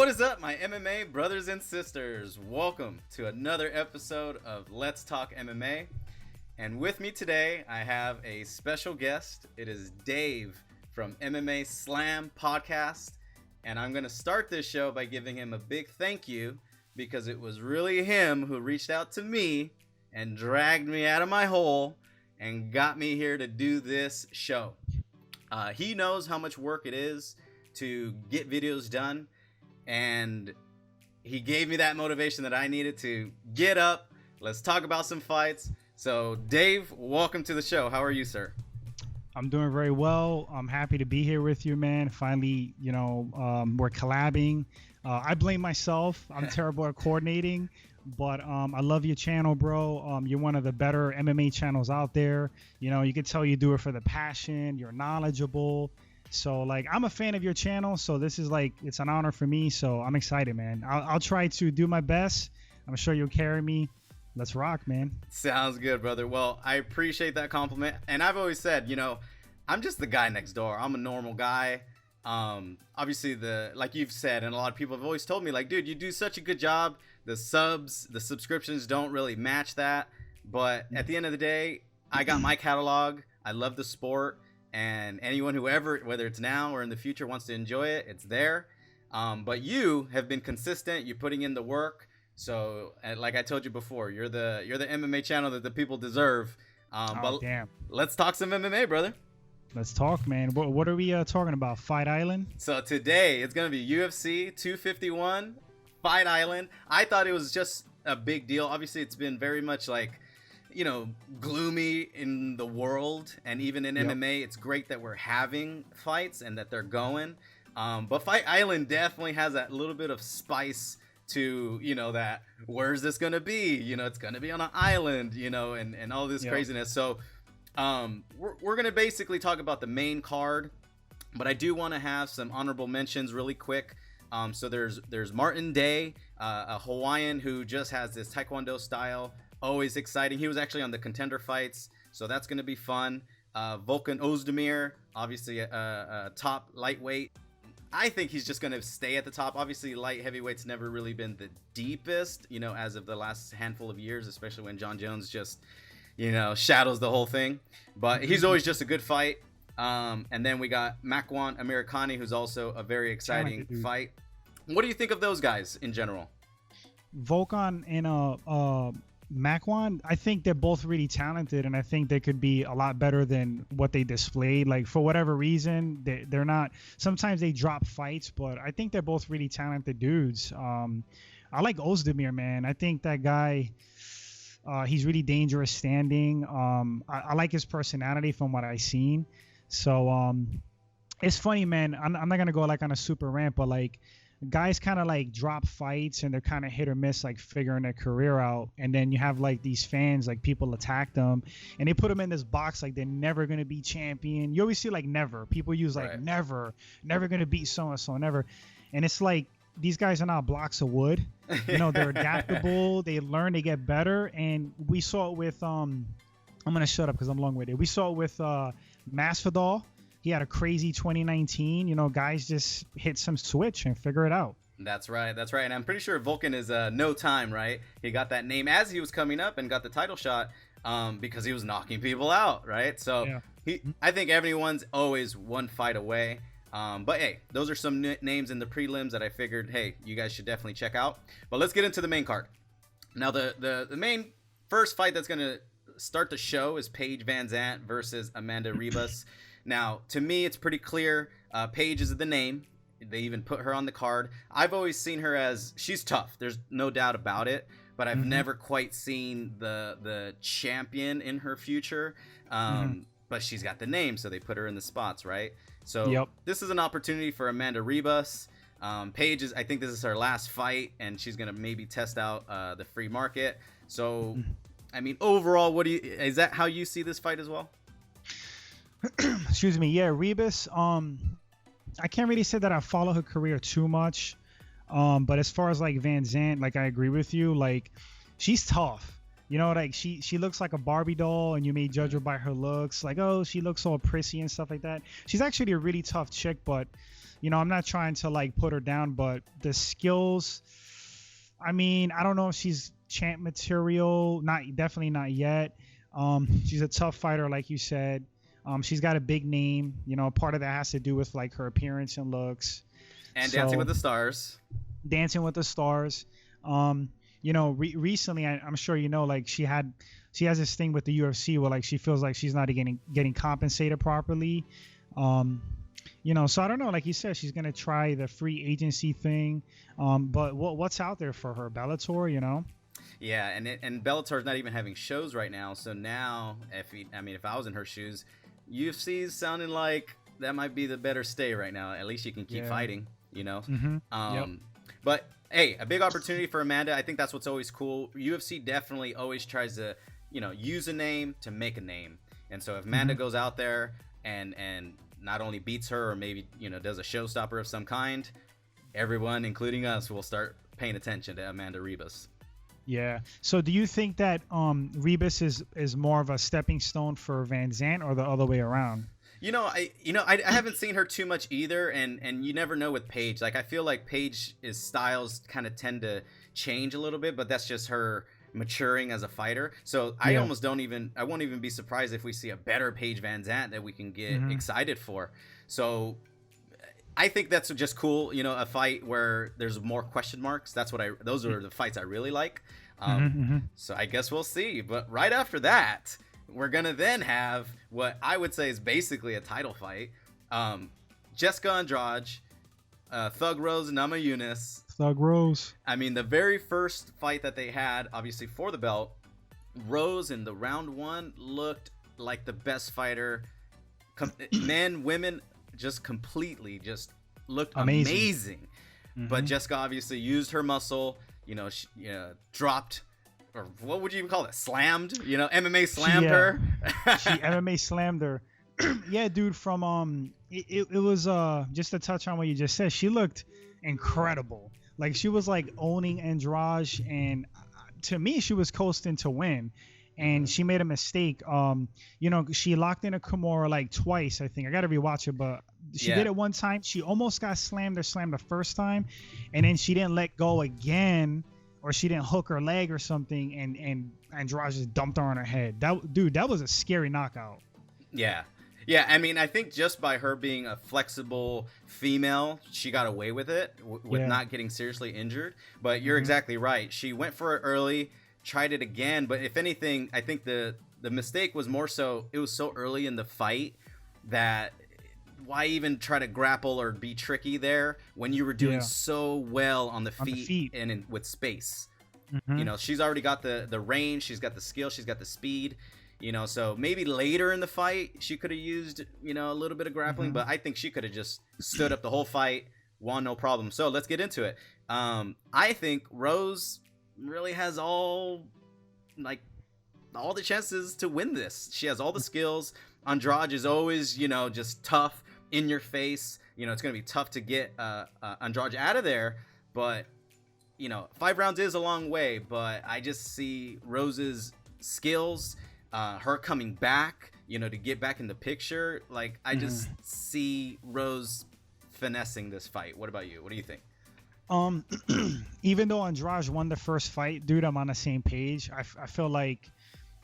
What is up, my MMA brothers and sisters? Welcome to another episode of Let's Talk MMA. And with me today, I have a special guest. It is Dave from MMA Slam podcast. And I'm going to start this show by giving him a big thank you because it was really him who reached out to me and dragged me out of my hole and got me here to do this show. He knows how much work it is to get videos done. And he gave me that motivation that I needed to get up. Let's talk about some fights. So, Dave, welcome to the show. How are you, sir? I'm doing very well. I'm happy to be here with you, man. Finally, we're collabing. I blame myself. I'm terrible at coordinating, but I love your channel, bro. You're one of the better MMA channels out there. You can tell you do it for the passion. You're knowledgeable. So, I'm a fan of your channel, so this is, it's an honor for me, so I'm excited, man. I'll try to do my best. I'm sure you'll carry me. Let's rock, man. Sounds good, brother. Well, I appreciate that compliment, and I've always said, I'm just the guy next door. I'm a normal guy. Obviously, like you've said, and a lot of people have always told me, dude, you do such a good job. The subscriptions don't really match that, but at the end of the day, I got my catalog. I love the sport. And anyone who whether it's now or in the future, wants to enjoy it, it's there. But you have been consistent. You're putting in the work. So, like I told you before, you're the MMA channel that the people deserve. Damn. Let's talk some MMA, brother. Let's talk, man. What are we talking about? Fight Island? So today it's gonna be UFC 251, Fight Island. I thought it was just a big deal. Obviously, it's been very much gloomy in the world, and even in MMA, it's great that we're having fights and that they're going. But Fight Island definitely has that little bit of spice to, that where's this gonna be? It's gonna be on an island, and all this craziness. So we're gonna basically talk about the main card, but I do want to have some honorable mentions really quick. So there's Martin Day, a Hawaiian who just has this Taekwondo style. Always exciting. He was actually on the Contender Fights, so that's going to be fun. Volkan Ozdemir, obviously a top lightweight. I think he's just going to stay at the top. Obviously, light heavyweight's never really been the deepest, as of the last handful of years, especially when John Jones just, shadows the whole thing. But he's always just a good fight. And then we got Makwan Amirkhani, who's also a very exciting fight. What do you think of those guys in general? Volkan and Makwan, I think they're both really talented, and I think they could be a lot better than what they displayed. For whatever reason, they're not. Sometimes they drop fights, but I think they're both really talented dudes. I like Ozdemir, man. I think that guy, he's really dangerous standing. I like his personality from what I've seen. So it's funny, man. I'm not gonna go on a super rant, but guys kind of drop fights and they're kind of hit or miss, figuring their career out. And then you have these fans, people attack them and they put them in this box they're never going to be champion. You always see never. People use right. never going to beat so-and-so, never. And it's these guys are not blocks of wood. They're adaptable. They learn, they get better. And we saw it with, I'm going to shut up because I'm long-winded. We saw it with Masvidal. He had a crazy 2019. Guys just hit some switch and figure it out. That's right. And I'm pretty sure Volkan is no time, right? He got that name as he was coming up and got the title shot because he was knocking people out, right? So I think everyone's always one fight away. But hey, those are some names in the prelims that I figured, hey, you guys should definitely check out. But let's get into the main card. Now, the main first fight that's going to start the show is Paige VanZant versus Amanda Ribas. Now, to me, it's pretty clear. Paige is the name. They even put her on the card. I've always seen her as, she's tough. There's no doubt about it. But I've never quite seen the champion in her future. But she's got the name, so they put her in the spots, right? So this is an opportunity for Amanda Ribas. Paige I think this is her last fight, and she's going to maybe test out the free market. So, overall, is that how you see this fight as well? Excuse me. Yeah, Ribas. I can't really say that I follow her career too much. But as far as VanZant, I agree with you. She's tough. She looks like a Barbie doll, and you may judge her by her looks. Oh, she looks all prissy and stuff like that. She's actually a really tough chick, but I'm not trying to like put her down, but the skills, I mean, I don't know if she's champ material. Definitely not yet. She's a tough fighter, like you said. She's got a big name. Part of that has to do with like her appearance and looks. And Dancing with the Stars. Dancing with the Stars. Recently, I'm sure like she has this thing with the UFC where like she feels like she's not getting compensated properly. So I don't know. Like you said, she's gonna try the free agency thing. But what's out there for her? Bellator, Yeah, and Bellator's not even having shows right now. So now, if I was in her shoes, UFC's sounding like that might be the better stay right now. At least you can keep fighting, Mm-hmm. Yep. But hey, a big opportunity for Amanda. I think that's what's always cool. UFC definitely always tries to, use a name to make a name. And so if Amanda goes out there and not only beats her or maybe, does a showstopper of some kind, everyone, including us, will start paying attention to Amanda Ribas. Yeah. So do you think that Ribas is more of a stepping stone for VanZant or the other way around? I haven't seen her too much either, and you never know with Paige. Like I feel like Paige's styles kind of tend to change a little bit, but that's just her maturing as a fighter. So I won't even be surprised if we see a better Paige VanZant that we can get excited for. So I think that's just cool, a fight where there's more question marks. Those are the fights I really like. So I guess we'll see. But right after that, we're going to then have what I would say is basically a title fight. Jessica Andrade, Thug Rose, Namajunas. Thug Rose. I mean, the very first fight that they had, obviously for the belt, Rose in the round one looked like the best fighter. Men, women, just completely just looked amazing. But Jessica obviously used her muscle, she dropped, or what would you even call it? Slammed, MMA slammed her. She MMA slammed her. Yeah, dude, from it was just to touch on what you just said, she looked incredible. Like she was like owning Andrade, and to me she was coasting to win. And she made a mistake. She locked in a Camaro like twice, I think. I got to rewatch it, but she did it one time. She almost got slammed the first time, and then she didn't let go again, or she didn't hook her leg or something, and Andrade just dumped her on her head. That was a scary knockout. Yeah. Yeah, I mean, I think just by her being a flexible female, she got away with it, with not getting seriously injured. But you're exactly right. She went for it early, tried it again, but if anything, I think the mistake was more so it was so early in the fight that why even try to grapple or be tricky there when you were doing so well on the feet and with space. She's already got the range, she's got the skill, she's got the speed, so maybe later in the fight she could have used a little bit of grappling, but I think she could have just stood up the whole fight, won no problem. So let's get into it. I think Rose really has all the chances to win this. She has all the skills. Andrade is always, just tough, in your face. It's going to be tough to get Andrade out of there, but 5 rounds is a long way, but I just see Rose's skills, her coming back, to get back in the picture. Like I just see Rose finessing this fight. What about you? What do you think? Even though Andrade won the first fight, dude, I'm on the same page. I feel like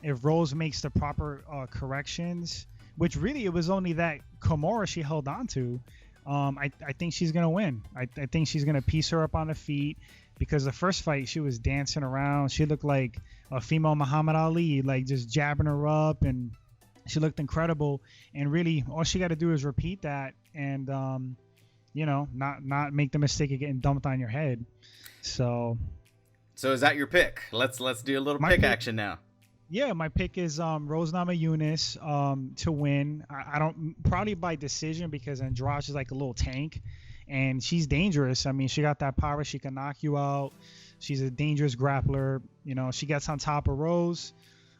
if Rose makes the proper corrections, which really it was only that Camaro she held on to, I think she's gonna win. I think she's gonna piece her up on the feet, because the first fight she was dancing around. She looked like a female Muhammad Ali, like just jabbing her up, and she looked incredible. And really, all she got to do is repeat that, and not make the mistake of getting dumped on your head. So is that your pick? Let's do a little pick action now. Yeah, my pick is Rose Namajunas to win. I don't, probably by decision, because Andrade is like a little tank, and she's dangerous. I mean, she got that power. She can knock you out. She's a dangerous grappler. She gets on top of Rose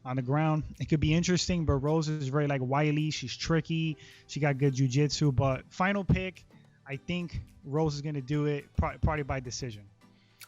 on the ground. It could be interesting, but Rose is very like wily. She's tricky. She got good jiu-jitsu. But final pick, I think Rose is going to do it probably by decision.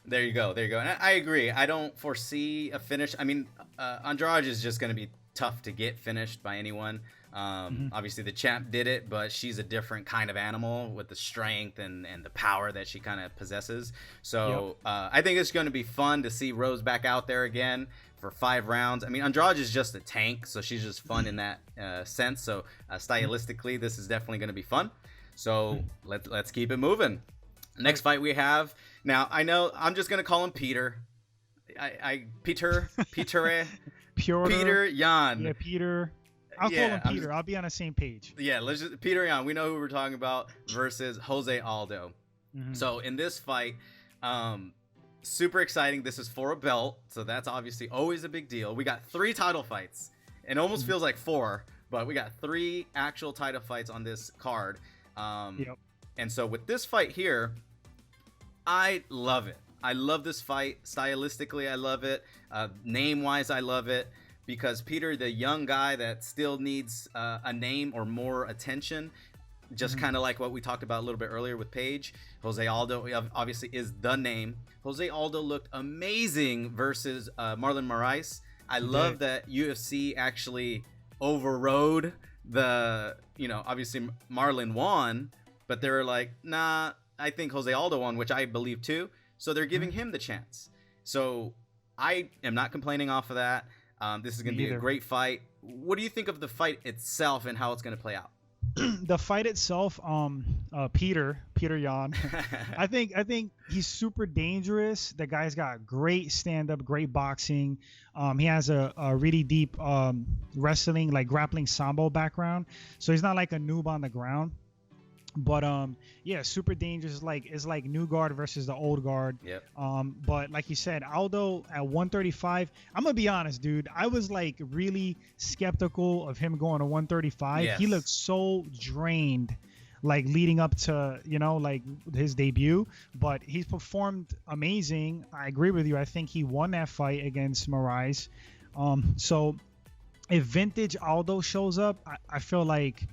There you go. And I agree. I don't foresee a finish. I mean, Andrade is just going to be tough to get finished by anyone. Obviously the champ did it, but she's a different kind of animal with the strength and the power that she kind of possesses. So I think it's going to be fun to see Rose back out there again for 5 rounds. I mean, Andrade is just a tank, so she's just fun in that sense. So stylistically, this is definitely going to be fun. So let's keep it moving. Next fight we have, now I know I'm just going to call him Peter. Petr Yan. Yeah, Peter. I'll call him Peter. I'll be on the same page. Yeah, let's just Petr Yan. We know who we're talking about versus Jose Aldo. So in this fight, super exciting. This is for a belt, so that's obviously always a big deal. We got 3 title fights. It almost feels like 4, but we got 3 actual title fights on this card. And so with this fight here, I love it. I love this fight. Stylistically, I love it. Name-wise, I love it. Because Peter, the young guy that still needs a name or more attention, just kind of like what we talked about a little bit earlier with Paige, Jose Aldo obviously is the name. Jose Aldo looked amazing versus Marlon Moraes. I love that UFC actually overrode the, obviously Marlon won, but they were like, nah, I think Jose Aldo won, which I believe too. So they're giving him the chance. So I am not complaining off of that. This is going to be a great fight. What do you think of the fight itself and how it's going to play out? The fight itself, Petr Yan, I think he's super dangerous. The guy's got great stand-up, great boxing. He has a really deep wrestling, like grappling sambo background. So he's not like a noob on the ground. But yeah, super dangerous. It's like new guard versus the old guard. Yep. But like you said, Aldo at 135. I'm gonna be honest, dude. I was like really skeptical of him going to 135. Yes. He looked so drained, like leading up to like his debut. But he's performed amazing. I agree with you. I think he won that fight against Moraes. So if vintage Aldo shows up, I feel like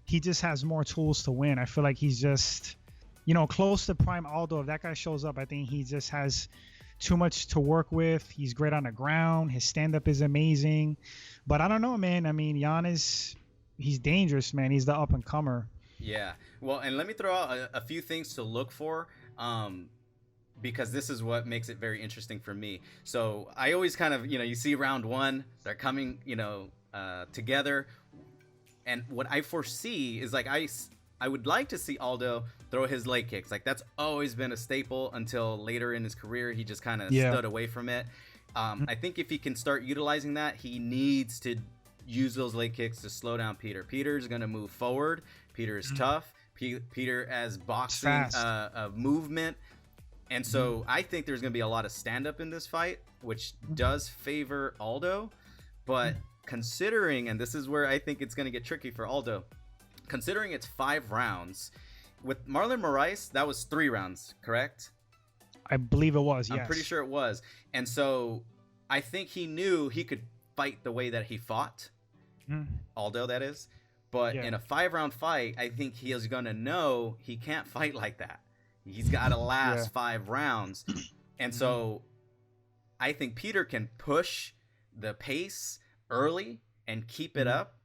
he just has more tools to win. I feel like he's just, close to prime Aldo. If that guy shows up, I think he just has too much to work with. He's great on the ground. His stand-up is amazing. But I don't know, man. I mean, he's dangerous, man. He's the up-and-comer. Yeah. Well, and let me throw out a few things to look for, because this is what makes it very interesting for me. So I always kind of, you see round 1, they're coming, together. And what I foresee is like I would like to see Aldo throw his leg kicks. Like that's always been a staple until later in his career. He just kind of stood away from it. I think if he can start utilizing that, he needs to use those leg kicks to slow down Peter. Peter's going to move forward. Peter is tough. Peter has boxing movement. And so I think there's going to be a lot of stand-up in this fight, which does favor Aldo. But considering, and this is where I think it's going to get tricky for Aldo, considering it's 5 rounds, with Marlon Moraes, that was 3 rounds, correct? I believe it was, yes. I'm pretty sure it was. And so I think he knew he could fight the way that he fought, Aldo, that is. But in a 5-round fight, I think he is going to know he can't fight like that. He's got to last 5 rounds. And so I think Peter can push the pace early and keep it up,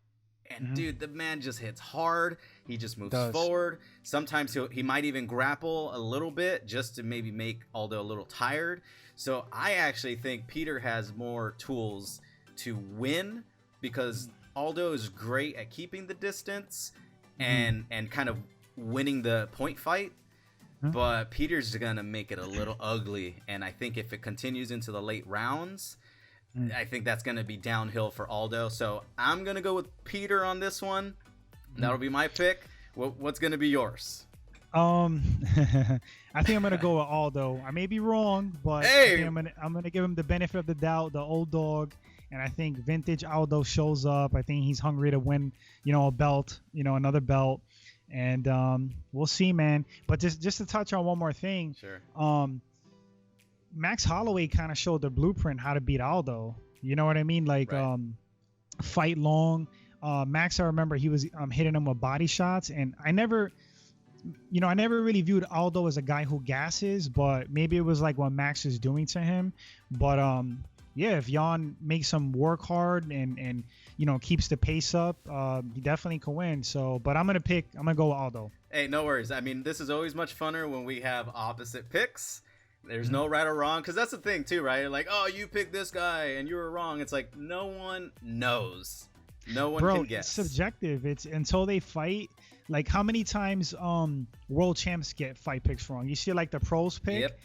and dude, the man just hits hard. He just moves forward. Sometimes he might even grapple a little bit just to maybe make Aldo a little tired. So I actually think Peter has more tools to win, because Aldo is great at keeping the distance and kind of winning the point fight, but Peter's gonna make it a little ugly. And I think if it continues into the late rounds, I think that's going to be downhill for Aldo. So I'm going to go with Peter on this one. That'll be my pick. What's going to be yours? I think I'm going to go with Aldo. I may be wrong, but I think I'm going to give him the benefit of the doubt, the old dog. And I think vintage Aldo shows up. I think he's hungry to win, a belt, another belt. And we'll see, man. But just to touch on one more thing. Sure. Max Holloway kind of showed the blueprint how to beat Aldo. You know what I mean? Like, fight long. Max, I remember he was hitting him with body shots, and I never really viewed Aldo as a guy who gasses, but maybe it was like what Max was doing to him. But yeah, if Yan makes him work hard and keeps the pace up, he definitely can win. So, but I'm gonna go with Aldo. Hey, no worries. I mean, this is always much funner when we have opposite picks. There's no right or wrong, because that's the thing too, right? Like, oh, you picked this guy and you were wrong. It's like no one knows. No one can guess. It's subjective. It's until they fight. Like, how many times world champs get fight picks wrong? You see, like, the pros pick. Yep.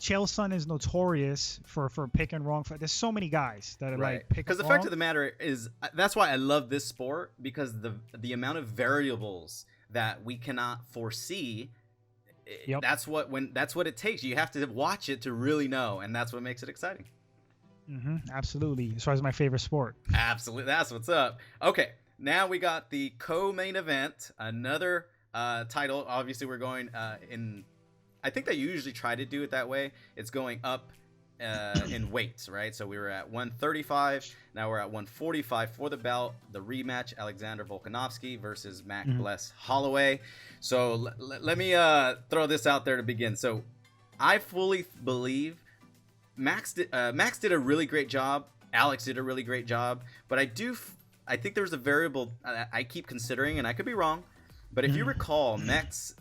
Chael Sonnen is notorious for picking wrong. There's so many guys that are like picking because the fact of the matter is that's why I love this sport, because the amount of variables that we cannot foresee. Yep. That's what it takes. You have to watch it to really know, and that's what makes it exciting. Absolutely. That's why it's my favorite sport. Absolutely. That's what's up. Okay, now we got the co-main event, another title. Obviously, we're going in. I think they usually try to do it that way. It's going up in weights, right? So we were at 135. Now we're at 145 for the belt. The rematch: Alexander Volkanovski versus Mac Bless Holloway. So let me throw this out there to begin. So I fully believe Max did a really great job. Alex did a really great job. But I think there's a variable I keep considering, and I could be wrong. But if you recall, Max,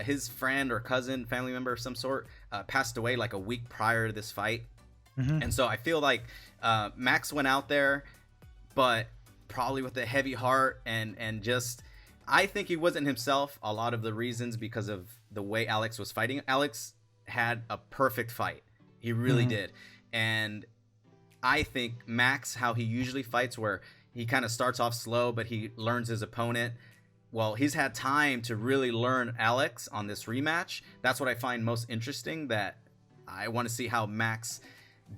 his friend or cousin, family member of some sort, passed away like a week prior to this fight. And so I feel like Max went out there, but probably with a heavy heart and just, I think he wasn't himself. A lot of the reasons because of the way Alex was fighting. Alex had a perfect fight. He really did. And I think Max, how he usually fights, where he kind of starts off slow, but he learns his opponent. Well, he's had time to really learn Alex on this rematch. That's what I find most interesting, that I want to see how Max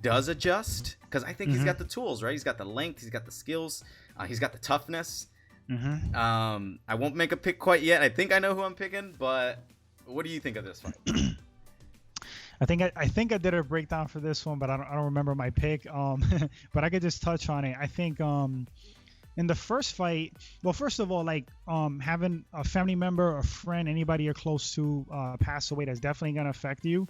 does adjust, because I think he's got the tools, right? He's got the length, he's got the skills, he's got the toughness. I won't make a pick quite yet. I think I know who I'm picking, but what do you think of this fight? I think I did a breakdown for this one, but I don't remember my pick. But I could just touch on it. I think in the first fight, well, first of all, like having a family member, a friend, anybody you're close to pass away, that's definitely going to affect you.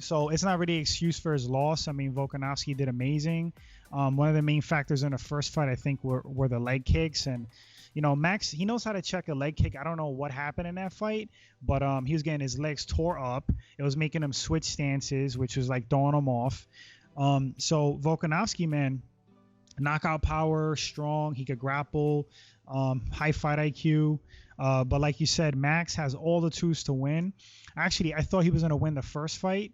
So it's not really an excuse for his loss. I mean, Volkanovski did amazing. One of the main factors in the first fight, I think, were the leg kicks. And, Max, he knows how to check a leg kick. I don't know what happened in that fight, but he was getting his legs tore up. It was making him switch stances, which was like throwing him off. So Volkanovski, man, knockout power, strong. He could grapple, high fight IQ. But like you said, Max has all the tools to win. Actually, I thought he was going to win the first fight.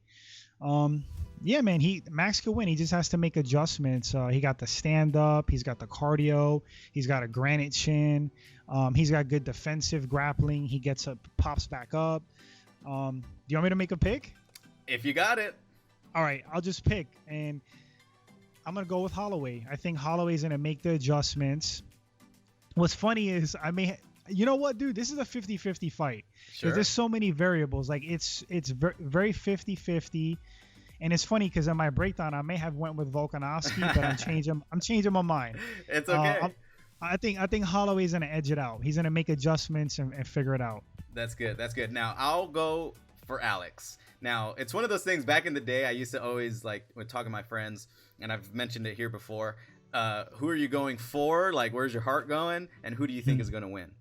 Yeah, man, Max could win. He just has to make adjustments. He got the stand up. He's got the cardio. He's got a granite chin. He's got good defensive grappling. He gets up, pops back up. Do you want me to make a pick? If you got it. All right, I'll just pick. And I'm going to go with Holloway. I think Holloway's going to make the adjustments. What's funny is you know what, dude? This is a 50-50 fight. Sure. There's so many variables. Like, it's very 50-50. And it's funny because in my breakdown, I may have went with Volkanovski, but I'm changing my mind. It's okay. I think Holloway's going to edge it out. He's going to make adjustments and figure it out. That's good. Now, I'll go for Alex. Now, it's one of those things. Back in the day, I used to always, like, when talking to my friends, and I've mentioned it here before, who are you going for? Like, where's your heart going? And who do you think is going to win?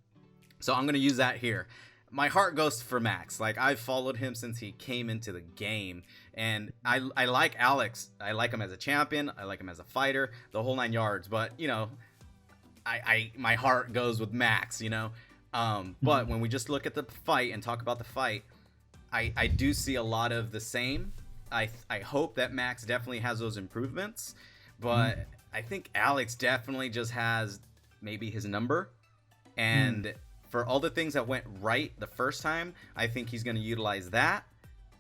So I'm going to use that here. My heart goes for Max. Like, I've followed him since he came into the game. And I like Alex. I like him as a champion. I like him as a fighter. The whole 9 yards. But, my heart goes with Max, But when we just look at the fight and talk about the fight, I do see a lot of the same. I hope that Max definitely has those improvements. But I think Alex definitely just has maybe his number. And for all the things that went right the first time, I think he's going to utilize that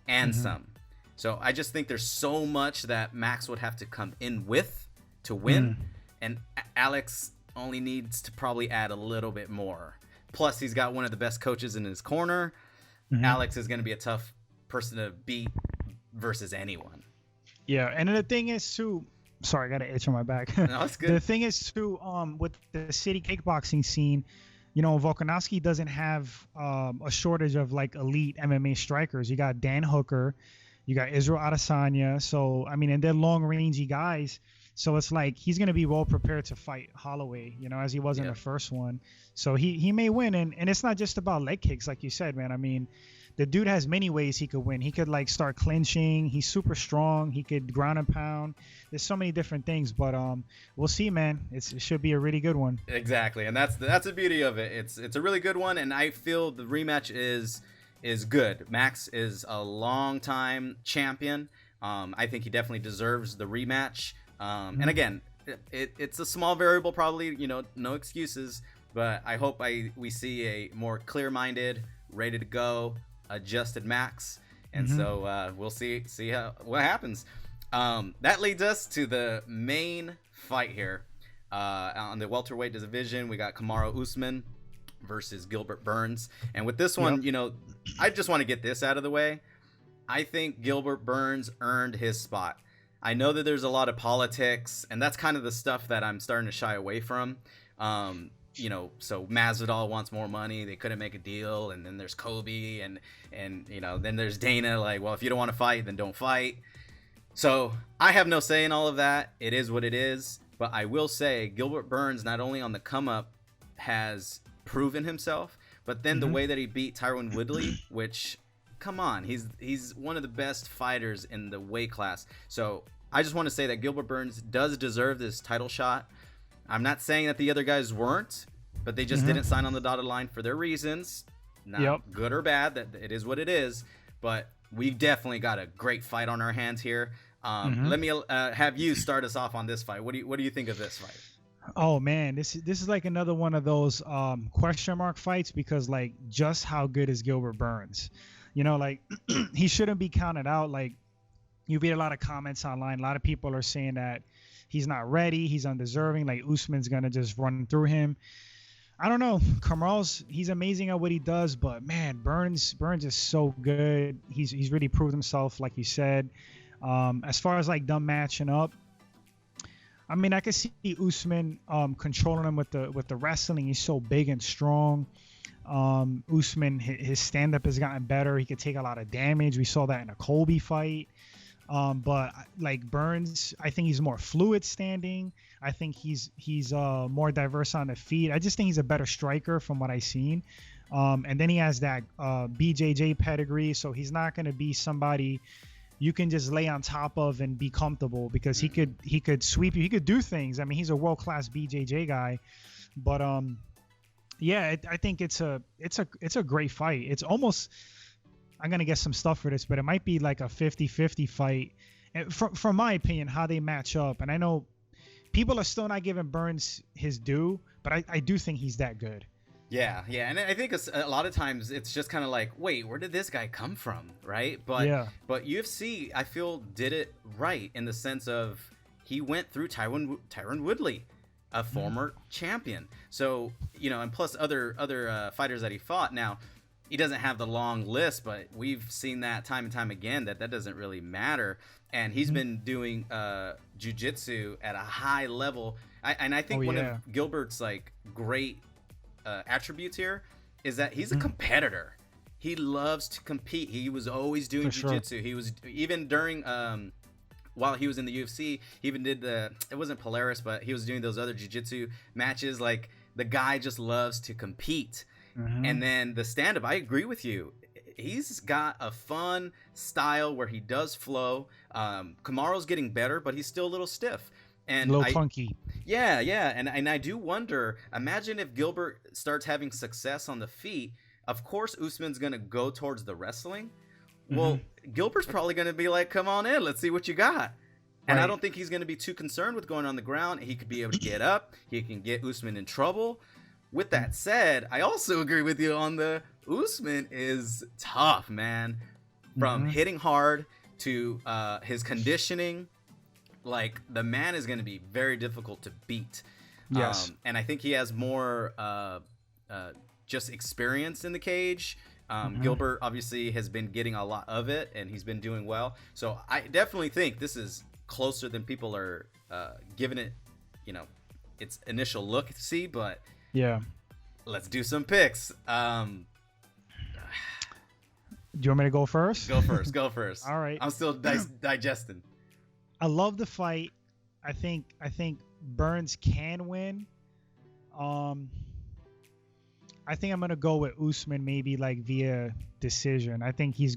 and some. So I just think there's so much that Max would have to come in with to win. And Alex only needs to probably add a little bit more. Plus, he's got one of the best coaches in his corner. Alex is going to be a tough person to beat versus anyone. Yeah, and the thing is, too... Sorry, I got an itch on my back. No, that's good. The thing is, too, with the city kickboxing scene, Volkanovski doesn't have a shortage of, like, elite MMA strikers. You got Dan Hooker. You got Israel Adesanya. So I mean, and they're long rangey guys. So it's like he's gonna be well prepared to fight Holloway, as he was in the first one. So he may win, and it's not just about leg kicks, like you said, man. I mean, the dude has many ways he could win. He could like start clinching. He's super strong. He could ground and pound. There's so many different things, but we'll see, man. It should be a really good one. Exactly, and that's the beauty of it. It's a really good one, and I feel the rematch is good. Max is a long time champion. I think he definitely deserves the rematch. And again, it's a small variable, probably, no excuses, but I hope we see a more clear-minded, ready to go, adjusted Max, and so we'll see what happens. That leads us to the main fight here on the welterweight division. We got Kamaru Usman versus Gilbert Burns, and with this one, I just want to get this out of the way. I think Gilbert Burns earned his spot. I know that there's a lot of politics, and that's kind of the stuff that I'm starting to shy away from. So Masvidal wants more money. They couldn't make a deal, and then there's Kobe, and then there's Dana. Like, well, if you don't want to fight, then don't fight. So I have no say in all of that. It is what it is. But I will say Gilbert Burns, not only on the come up, has proven himself, but then the way that he beat Tyron Woodley, which, come on, he's one of the best fighters in the weight class. So I just want to say that Gilbert Burns does deserve this title shot. I'm not saying that the other guys weren't, but they just didn't sign on the dotted line for their reasons. Not good or bad, that it is what it is. But we've definitely got a great fight on our hands here. Let me have you start us off on this fight. What do you think of this fight? Oh man, this is like another one of those question mark fights, because like, just how good is Gilbert Burns? Like he shouldn't be counted out. Like, you read a lot of comments online. A lot of people are saying that he's not ready. He's undeserving. Like, Usman's going to just run through him. I don't know. He's amazing at what he does, but man, Burns is so good. He's really proved himself, like you said. As far as like them matching up, I mean, I can see Usman controlling him with the wrestling. He's so big and strong. Usman, his stand-up has gotten better. He could take a lot of damage. We saw that in a Colby fight. But like Burns, I think he's more fluid standing. I think he's more diverse on the feet. I just think he's a better striker from what I've seen. And then he has that BJJ pedigree, so he's not going to be somebody you can just lay on top of and be comfortable, because he could sweep you. He could do things. I mean, he's a world-class BJJ guy. But yeah, I think it's a great fight. It's almost, I'm going to get some stuff for this, but it might be like a 50-50 fight. And from my opinion, how they match up. And I know people are still not giving Burns his due, but I do think he's that good. Yeah. And I think a lot of times it's just kind of like, wait, where did this guy come from, right? But UFC, I feel, did it right in the sense of he went through Tyron Woodley, a former champion. So, and plus other fighters that he fought. Now, he doesn't have the long list, but we've seen that time and time again that doesn't really matter. And he's been doing jiu-jitsu at a high level. I think one of Gilbert's like great attributes here is that he's a competitor. He loves to compete. He was always doing jiu-jitsu. He was even during while he was in the UFC, he even did it wasn't Polaris, but he was doing those other jiu-jitsu matches. Like, the guy just loves to compete. And then the stand-up, I agree with you. He's got a fun style where he does flow. Kamaru's getting better, but he's still a little stiff. And a little funky. Yeah. And I do wonder, imagine if Gilbert starts having success on the feet. Of course, Usman's going to go towards the wrestling. Well, Gilbert's probably going to be like, come on in, let's see what you got. And I don't think he's going to be too concerned with going on the ground. He could be able to get up. He can get Usman in trouble. With that said, I also agree with you on the Usman is tough, man. From hitting hard to his conditioning, like, the man is going to be very difficult to beat. Yes. And I think he has more just experience in the cage. Gilbert obviously has been getting a lot of it, and he's been doing well. So I definitely think this is closer than people are giving it, its initial look see, but let's do some picks. Do you want me to go first? Go first. Go first. All right. I'm still digesting. I love the fight. I think Burns can win. I think I'm gonna go with Usman, maybe like via decision. I think he has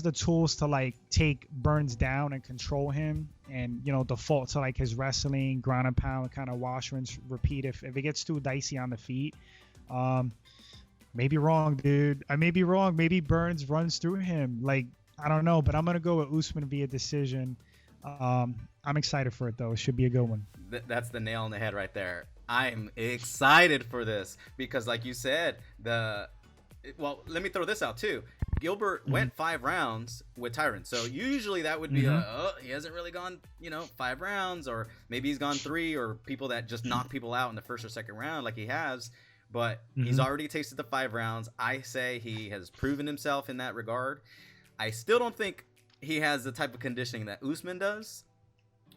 the tools to like take Burns down and control him, and default to like his wrestling, ground and pound, kind of wash, rinse, repeat. If it gets too dicey on the feet, maybe wrong, dude. I may be wrong. Maybe Burns runs through him. Like, I don't know, but I'm gonna go with Usman via decision. I'm excited for it though. It should be a good one. That's the nail on the head right there. I'm excited for this because, like you said, let me throw this out too. Gilbert went 5 rounds with Tyron, so usually that would be he hasn't really gone 5 rounds, or maybe he's gone 3, or people that just knock people out in the first or second round like he has. But he's already tasted the 5 rounds. I say he has proven himself in that regard. I still don't think he has the type of conditioning that Usman does,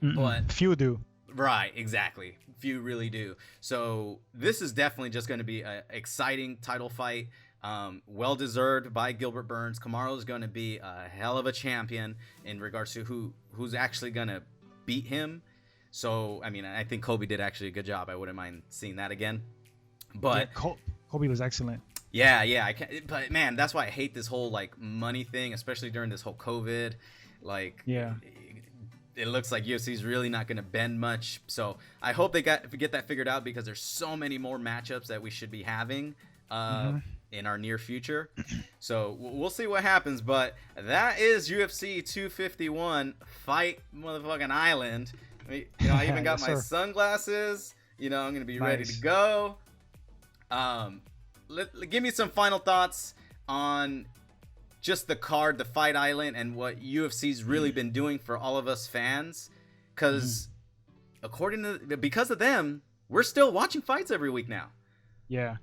but few do. Right, exactly. Few really do. So this is definitely just going to be an exciting title fight. Well deserved by Gilbert Burns. Kamaru is going to be a hell of a champion in regards to who's actually going to beat him. So I mean, I think Kobe did actually a good job. I wouldn't mind seeing that again. But yeah, Kobe was excellent. Yeah, I can't. But man, that's why I hate this whole like money thing, especially during this whole COVID. Like, yeah. It looks like UFC's really not going to bend much. So I hope they get that figured out, because there's so many more matchups that we should be having in our near future. So we'll see what happens. But that is UFC 251 Fight Motherfucking Island. I even got my sunglasses. I'm going to be ready to go. Give me some final thoughts on just the card, the Fight Island, and what UFC's really been doing for all of us fans. Because because of them, we're still watching fights every week now. Yeah.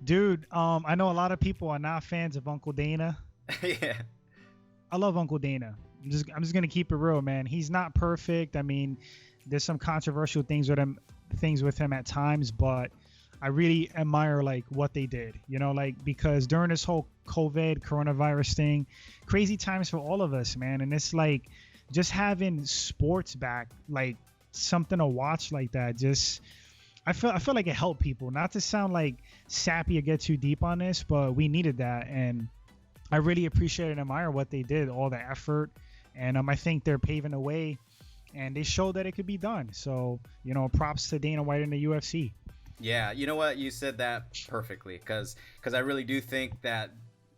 Dude, I know a lot of people are not fans of Uncle Dana. Yeah. I love Uncle Dana. I'm just going to keep it real, man. He's not perfect. I mean, there's some controversial things with him at times, but I really admire like what they did, because during this whole coronavirus thing, crazy times for all of us, man. And it's like just having sports back, like something to watch like that. I feel like it helped people. Not to sound like sappy or get too deep on this, but we needed that, and I really appreciate and admire what they did, all the effort, and I think they're paving the way, and they showed that it could be done. So props to Dana White and the UFC. Yeah, you know what? You said that perfectly, because I really do think that,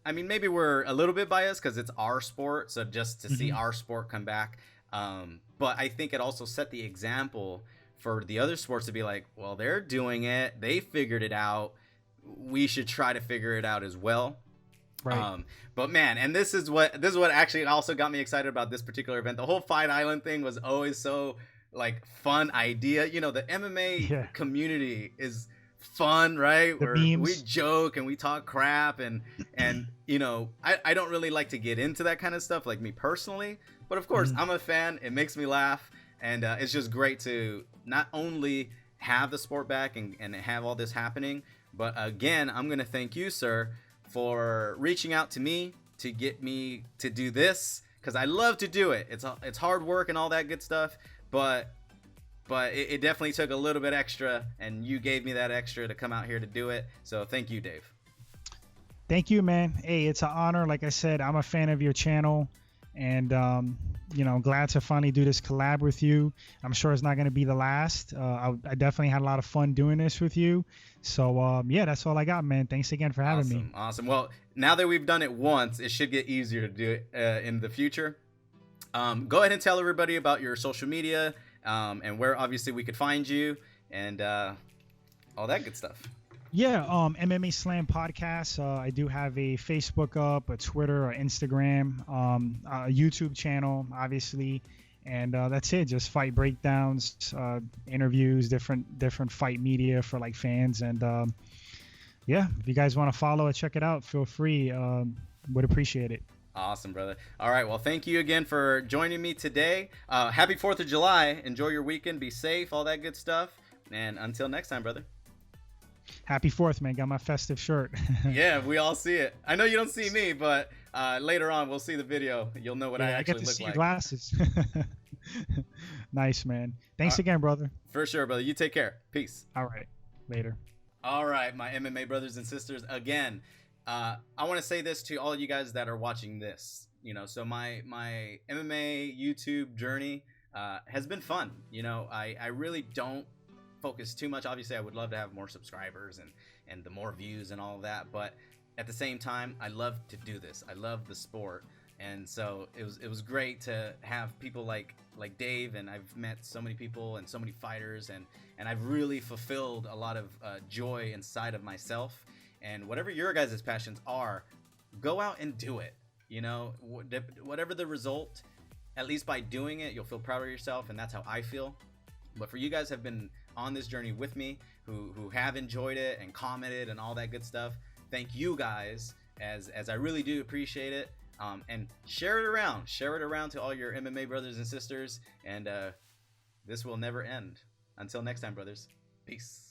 I mean, maybe we're a little bit biased because it's our sport, so just to see our sport come back. But I think it also set the example for the other sports to be like, well, they're doing it. They figured it out. We should try to figure it out as well. Right. But man, and this is what actually also got me excited about this particular event. The whole Fight Island thing was always so like fun idea. The MMA community is fun, right? Where we joke and we talk crap and I don't really like to get into that kind of stuff, like me personally, but of course I'm a fan. It makes me laugh, and it's just great to not only have the sport back and have all this happening, but again, I'm gonna thank you, sir, for reaching out to me to get me to do this, because I love to do it. It's hard work and all that good stuff, but it definitely took a little bit extra, and you gave me that extra to come out here to do it. So thank you, Dave. Thank you, man. Hey, it's an honor. Like I said, I'm a fan of your channel, and glad to finally do this collab with you. I'm sure it's not going to be the last. I definitely had a lot of fun doing this with you. So that's all I got, man. Thanks again for having me. Awesome. Well, now that we've done it once, it should get easier to do it in the future. Go ahead and tell everybody about your social media, and where obviously we could find you, and all that good stuff. Yeah, MMA Slam podcast. I do have a Facebook up, a Twitter, or Instagram, a YouTube channel, obviously, and that's it. Just fight breakdowns, interviews, different fight media for like fans, and if you guys want to follow it, check it out. Feel free. Would appreciate it. Awesome, brother. All right. Well, thank you again for joining me today. Happy 4th of July. Enjoy your weekend. Be safe. All that good stuff. And until next time, brother. Happy 4th, man. Got my festive shirt. Yeah, we all see it. I know you don't see me, but later on we'll see the video. You'll know what I actually look like. I get to see your glasses. Nice, man. Thanks again, brother. For sure, brother. You take care. Peace. All right. Later. All right, my MMA brothers and sisters. Again, I want to say this to all of you guys that are watching this. You know, so my MMA YouTube journey has been fun. You know, I really don't focus too much. Obviously, I would love to have more subscribers and the more views and all of that, but at the same time, I love to do this. I love the sport, and so it was great to have people like Dave, and I've met so many people and so many fighters, and I've really fulfilled a lot of joy inside of myself. And whatever your guys' passions are, go out and do it. You know, whatever the result, at least by doing it, you'll feel proud of yourself, and that's how I feel. But for you guys have been on this journey with me, who have enjoyed it and commented and all that good stuff, thank you guys, as I really do appreciate it. And share it around to all your MMA brothers and sisters, and this will never end. Until next time, brothers. Peace.